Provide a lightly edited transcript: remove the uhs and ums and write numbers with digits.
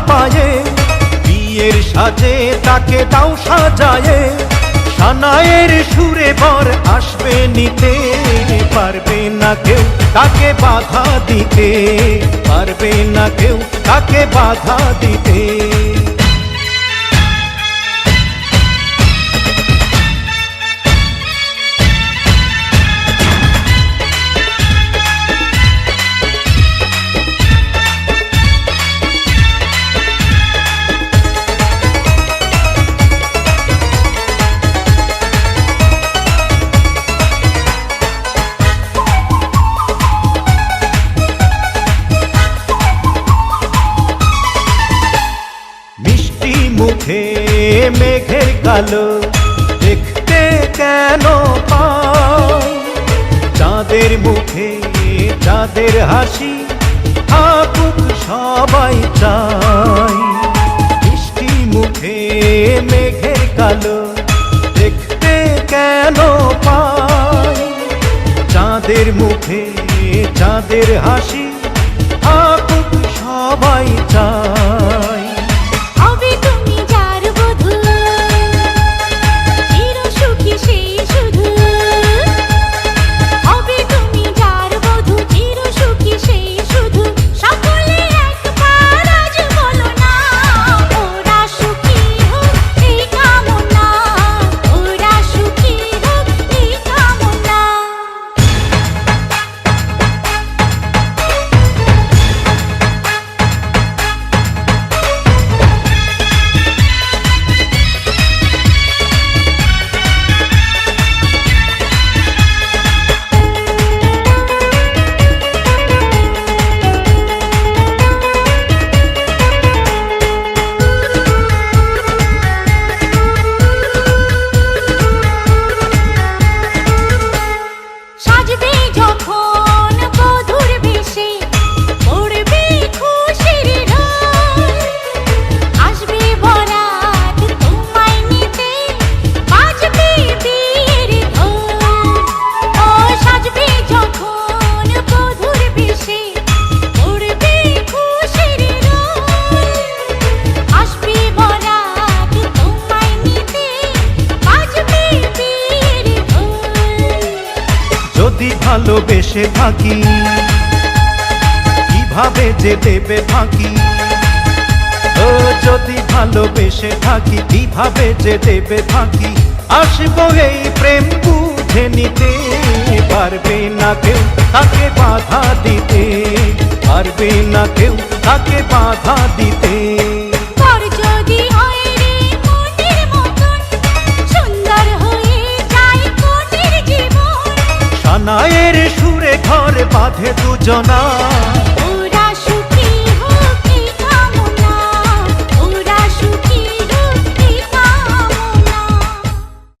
পায়ে, বিয়ের সাজে তাকে দাও সাজায়ে, সানায়ের সুরে বর আসবে নিতে, পারবে না কেউ তাকে বাধা দিতে, পারবে না কেউ তাকে বাধা দিতে। মুখে মেঘের কালো দেখতে কেন পাই, চাঁদের মুখে চাঁদের হাসি থাকুক সবাই চাই। মিষ্টি মুখে মেঘের কালো দেখতে কেন পাই, চাঁদের মুখে চাঁদের হাসি থাকুক সবাই চাই। যদি ভালোবেসে থাকি কিভাবে যে দেবে ফাঁকি, ও যদি ভালোবেসে থাকি কিভাবে যে দেবে ফাঁকি, আসবো এই প্রেম বুঝে নিতে, পারবে না কেউ তাকে বাধা দিতে, পারবে না কেউ তাকে বাধা দিতে। সানায়ের সুরে ঘর বাঁধে দুজনা।